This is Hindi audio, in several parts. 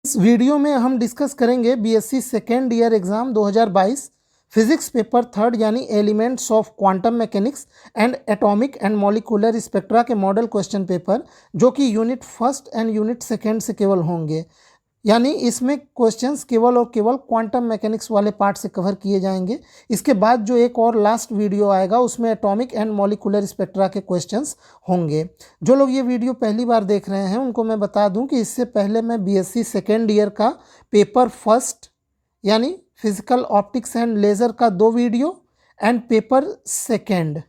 इस वीडियो में हम डिस्कस करेंगे BSc second year exam 2022 physics paper third यानी elements of quantum mechanics and atomic and molecular spectra के मॉडल क्वेश्चन पेपर, जो कि unit first and unit second से केवल होंगे। यानी इसमें क्वेश्चंस केवल और केवल क्वांटम मैकेनिक्स वाले पार्ट से कवर किए जाएंगे। इसके बाद जो एक और लास्ट वीडियो आएगा उसमें एटॉमिक एंड मॉलिक्यूलर स्पेक्ट्रा के क्वेश्चंस होंगे। जो लोग ये वीडियो पहली बार देख रहे हैं उनको मैं बता दूं कि इससे पहले मैं बीएससी सेकेंड ईयर का पेपर फर्स्ट यानी फिजिकल ऑप्टिक्स एंड लेज़र का 2 वीडियो एंड पेपर सेकेंड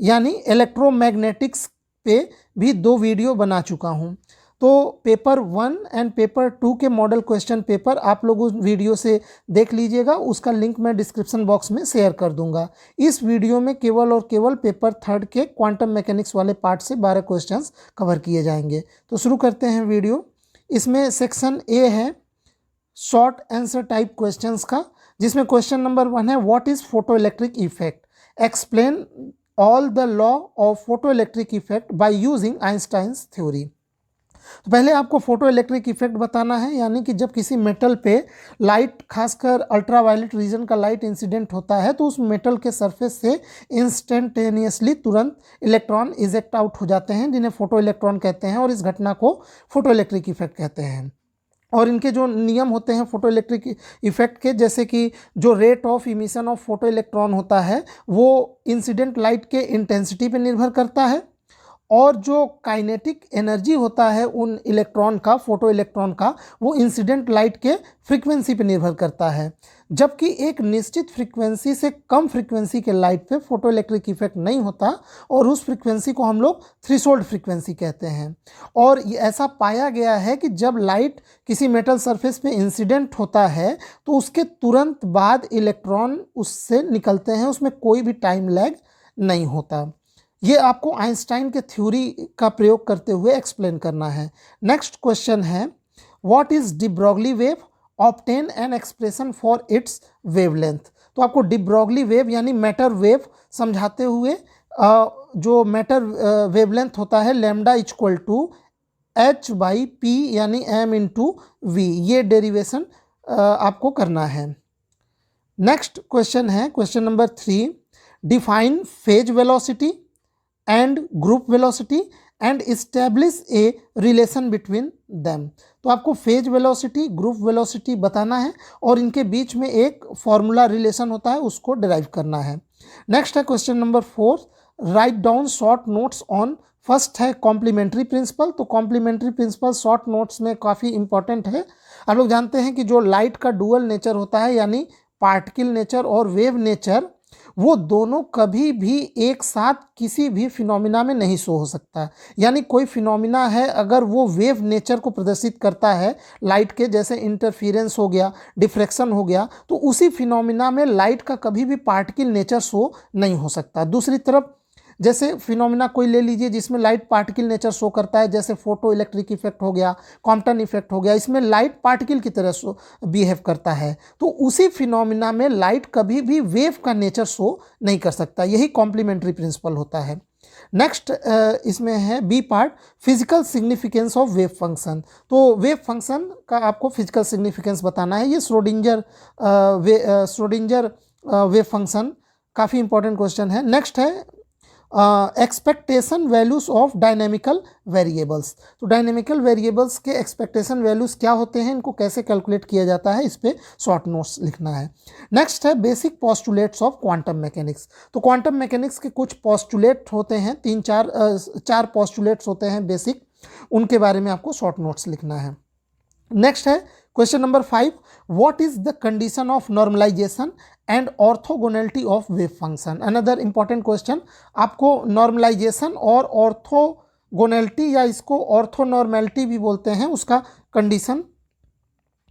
यानी इलेक्ट्रोमैग्नेटिक्स पे भी 2 वीडियो बना चुका हूँ। तो पेपर 1 एंड पेपर 2 के मॉडल क्वेश्चन पेपर आप लोग उस वीडियो से देख लीजिएगा, उसका लिंक मैं डिस्क्रिप्शन बॉक्स में शेयर कर दूंगा। इस वीडियो में केवल और केवल पेपर थर्ड के क्वांटम मैकेनिक्स वाले पार्ट से 12 क्वेश्चंस कवर किए जाएंगे। तो शुरू करते हैं वीडियो। इसमें सेक्शन ए है शॉर्ट आंसर टाइप क्वेश्चंस का, जिसमें क्वेश्चन नंबर 1 है what is photo electric effect, explain all the law of photo electric effect by using Einstein's theory. तो पहले आपको फोटो इलेक्ट्रिक इफेक्ट बताना है, यानी कि जब किसी मेटल पे लाइट, खासकर अल्ट्रावायलेट रीजन का लाइट इंसिडेंट होता है तो उस मेटल के सरफेस से इंस्टेंटेनियसली तुरंत इलेक्ट्रॉन इजेक्ट आउट हो जाते हैं, जिन्हें फोटो इलेक्ट्रॉन कहते हैं, और इस घटना को फोटो इलेक्ट्रिक इफेक्ट कहते हैं। और इनके जो नियम होते हैं फोटो इलेक्ट्रिक इफेक्ट के, जैसे कि जो rate of emission of photo electron होता है वो इंसिडेंट लाइट के इंटेंसिटी पे निर्भर करता है, और जो काइनेटिक एनर्जी होता है उन इलेक्ट्रॉन का, फोटो इलेक्ट्रॉन का, वो इंसिडेंट लाइट के फ्रीक्वेंसी पे निर्भर करता है। जबकि एक निश्चित फ्रीक्वेंसी से कम फ्रीक्वेंसी के लाइट पे फोटो इलेक्ट्रिक इफेक्ट नहीं होता, और उस फ्रीक्वेंसी को हम लोग थ्रेशोल्ड फ्रीक्वेंसी कहते हैं। और ये ऐसा पाया गया है कि जब लाइट किसी मेटल सरफेस पे इंसिडेंट होता है तो उसके तुरंत बाद इलेक्ट्रॉन उससे निकलते हैं, उसमें कोई भी टाइम लैग नहीं होता। ये आपको आइंस्टाइन के थ्योरी का प्रयोग करते हुए एक्सप्लेन करना है। नेक्स्ट क्वेश्चन है what is de Broglie wave, obtain N expression for its wavelength. तो आपको डी ब्रॉगली वेव यानी मैटर वेव समझाते हुए जो मैटर वेवलेंथ होता है लैम्डा इक्वल टू h/p यानी m इंटू वी, ये डेरिवेशन आपको करना है। नेक्स्ट क्वेश्चन है question number 3, define phase velocity and group velocity and establish a relation between them. तो आपको फेज वेलोसिटी, ग्रुप वेलोसिटी बताना है और इनके बीच में एक फॉर्मूला रिलेशन होता है, उसको डिराइव करना है। नेक्स्ट है question number 4, write down short notes on. First है कॉम्प्लीमेंट्री प्रिंसिपल। तो कॉम्प्लीमेंट्री प्रिंसिपल शॉर्ट नोट्स में काफ़ी इंपॉर्टेंट है। आप लोग जानते हैं कि जो लाइट का डुअल नेचर होता है, यानी पार्टिकल नेचर और वेव नेचर, वो दोनों कभी भी एक साथ किसी भी फिनोमिना में नहीं शो हो सकता। यानी कोई फिनोमिना है, अगर वो वेव नेचर को प्रदर्शित करता है लाइट के, जैसे इंटरफेरेंस हो गया, डिफ्रैक्शन हो गया, तो उसी फिनोमिना में लाइट का कभी भी पार्टिकल नेचर शो नहीं हो सकता। दूसरी तरफ जैसे फिनोमिना कोई ले लीजिए जिसमें लाइट पार्टिकल नेचर शो करता है, जैसे फोटो इलेक्ट्रिक इफेक्ट हो गया, कॉम्पटन इफेक्ट हो गया, इसमें लाइट पार्टिकल की तरह शो बिहेव करता है, तो उसी फिनोमिना में लाइट कभी भी वेव का नेचर शो नहीं कर सकता। यही कॉम्प्लीमेंट्री प्रिंसिपल होता है। नेक्स्ट इसमें है B part, physical significance of wave function. तो वेव फंक्शन का आपको फिजिकल सिग्निफिकेंस बताना है। ये श्रोडिंजर वेव फंक्शन काफ़ी इंपॉर्टेंट क्वेश्चन है। नेक्स्ट है expectation values of dynamical variables. तो डायनेमिकल वेरिएबल्स के एक्सपेक्टेशन वैल्यूज क्या होते हैं, इनको कैसे कैलकुलेट किया जाता है, इस पे शॉर्ट नोट्स लिखना है। नेक्स्ट है basic postulates of quantum mechanics. तो क्वांटम मैकेनिक्स के कुछ पोस्टुलेट होते हैं, 3-4 पोस्टुलेट्स होते हैं बेसिक, उनके बारे में आपको शॉर्ट नोट्स लिखना है। नेक्स्ट है question number 5, what is the condition of normalisation and orthogonality of wave function. Another important question, आपको नॉर्मलाइजेशन और ऑर्थोगोनैलिटी या इसको ऑर्थोनॉर्मैलिटी भी बोलते हैं, उसका कंडीशन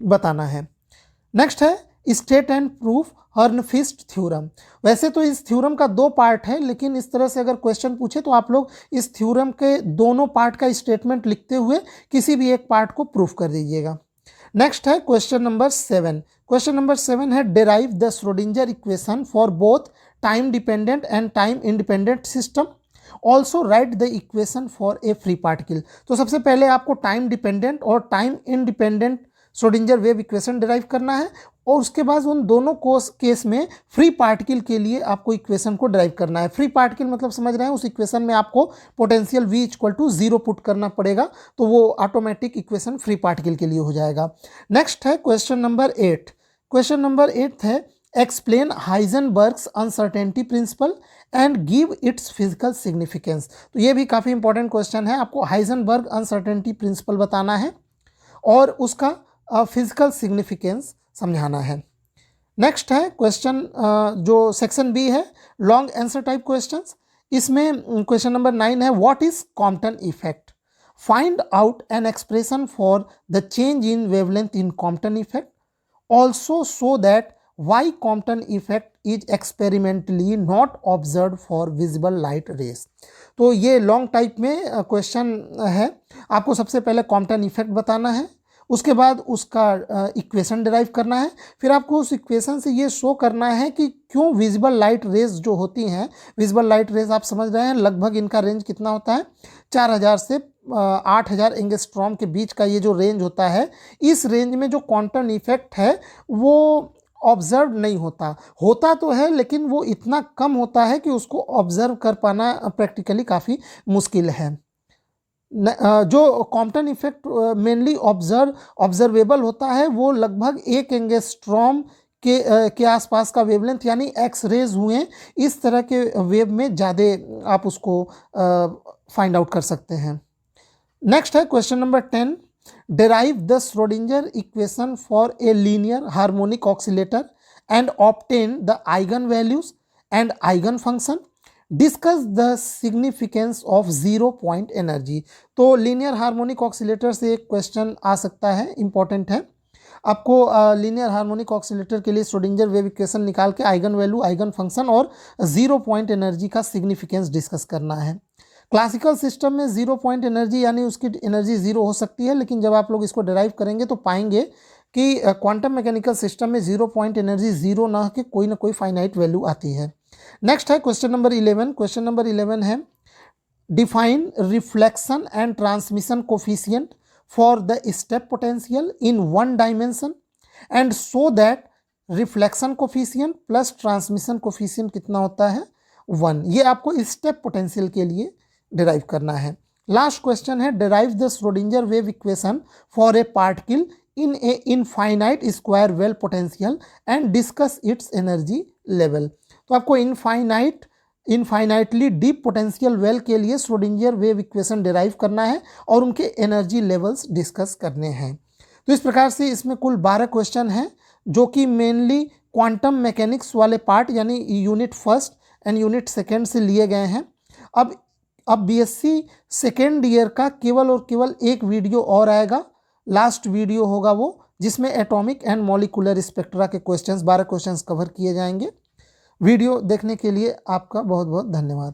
बताना है। नेक्स्ट है स्टेट एंड प्रूफ हर्नफिस्ट थ्योरम। वैसे तो इस थ्योरम का 2 पार्ट है, लेकिन इस तरह से अगर क्वेश्चन पूछे तो आप लोग इस थ्योरम के दोनों पार्ट का स्टेटमेंट लिखते हुए किसी भी एक पार्ट को प्रूफ कर दीजिएगा। नेक्स्ट है क्वेश्चन नंबर 7। क्वेश्चन नंबर 7 है derive the Schrödinger equation for both time dependent and time independent system, also right the equation for a free particle. तो सबसे पहले आपको टाइम डिपेंडेंट और time independent Schrodinger wave equation derive करना है और उसके बाद उन दोनों केस में फ्री पार्टिकल के लिए आपको इक्वेशन को डिराइव करना है। फ्री पार्टिकल मतलब समझ रहे हैं, उस इक्वेशन में आपको potential V equal to 0 put करना पड़ेगा, तो वो ऑटोमेटिक इक्वेशन फ्री पार्टिकल के लिए हो जाएगा। नेक्स्ट है क्वेश्चन नंबर 8। क्वेश्चन नंबर 8 है explain Heisenberg's uncertainty principle and give its physical significance. तो ये भी काफ़ी इंपॉर्टेंट क्वेश्चन है। आपको हाइजेनबर्ग अनसर्टेनिटी प्रिंसिपल बताना है और उसका फिजिकल सिग्निफिकेंस समझाना है। नेक्स्ट है क्वेश्चन जो सेक्शन बी है, लॉन्ग आंसर टाइप क्वेश्चंस। इसमें क्वेश्चन नंबर 9 है what is Compton effect, find out an expression for the change in wavelength in Compton effect, also show that why Compton effect is experimentally not observe for visible light rays. तो ये लॉन्ग टाइप में क्वेश्चन है। आपको सबसे पहले कॉम्पटन इफेक्ट बताना है, उसके बाद उसका इक्वेशन डिराइव करना है, फिर आपको उस इक्वेशन से ये शो करना है कि क्यों विजिबल लाइट रेज जो होती हैं, विजिबल लाइट रेज आप समझ रहे हैं लगभग इनका रेंज कितना होता है, 4000 से 8000 एंगस्ट्रॉम के बीच का ये जो रेंज होता है, इस रेंज में जो क्वांटम इफेक्ट है वो ऑब्जर्व नहीं होता, होता तो है लेकिन वो इतना कम होता है कि उसको ऑब्जर्व कर पाना प्रैक्टिकली काफ़ी मुश्किल है। जो कॉम्पटन इफेक्ट मेनली ऑब्जर्वेबल होता है वो लगभग 1 एंगस्ट्रॉम के आसपास का वेवलेंथ यानी एक्स रेज हुए इस तरह के वेव में ज़्यादा आप उसको फाइंड आउट कर सकते हैं। नेक्स्ट है question number 10, derive the Schrodinger equation for a linear harmonic oscillator and obtain the eigenvalues and eigenfunction, discuss the significance of 0 point energy। तो लीनियर हार्मोनिक ऑक्सीलेटर से एक क्वेश्चन आ सकता है, इंपॉर्टेंट है। आपको लीनियर हार्मोनिक ऑक्सीलेटर के लिए श्रोडिंगर वेव इक्वेशन निकाल के आइगन वैल्यू, आइगन फंक्शन और 0 पॉइंट एनर्जी का सिग्निफिकेंस डिस्कस करना है। क्लासिकल सिस्टम में 0 पॉइंट एनर्जी यानी उसकी एनर्जी 0 हो सकती है, लेकिन जब आप लोग इसको डिराइव करेंगे तो पाएंगे कि क्वांटम मैकेनिकल सिस्टम में 0 पॉइंट एनर्जी 0 ना के कोई ना कोई फाइनाइट वैल्यू आती है। नेक्स्ट है क्वेश्चन नंबर 11। क्वेश्चन नंबर 11 है define reflection and transmission coefficient for the step potential in 1 dimension and so that reflection coefficient plus transmission coefficient कितना होता है, 1। ये आपको स्टेप पोटेंशियल के लिए डिराइव करना है। लास्ट क्वेश्चन है derive the Schrodinger wave equation for a particle in A infinite square well potential and discuss it's energy level. तो आपको इनफाइनाइटली डीप पोटेंशियल वेल के लिए श्रोडिंगर वेव इक्वेशन डिराइव करना है और उनके एनर्जी लेवल्स डिस्कस करने हैं। तो इस प्रकार से इसमें कुल 12 क्वेश्चन हैं जो कि मेनली क्वांटम मैकेनिक्स वाले पार्ट यानी unit first and unit second से लिए गए हैं। अब बीएससी सेकेंड ईयर का केवल और केवल एक वीडियो और आएगा, लास्ट वीडियो होगा वो, जिसमें एटॉमिक एंड मॉलिक्यूलर स्पेक्ट्रा के क्वेश्चंस 12 क्वेश्चंस कवर किए जाएंगे। वीडियो देखने के लिए आपका बहुत बहुत धन्यवाद।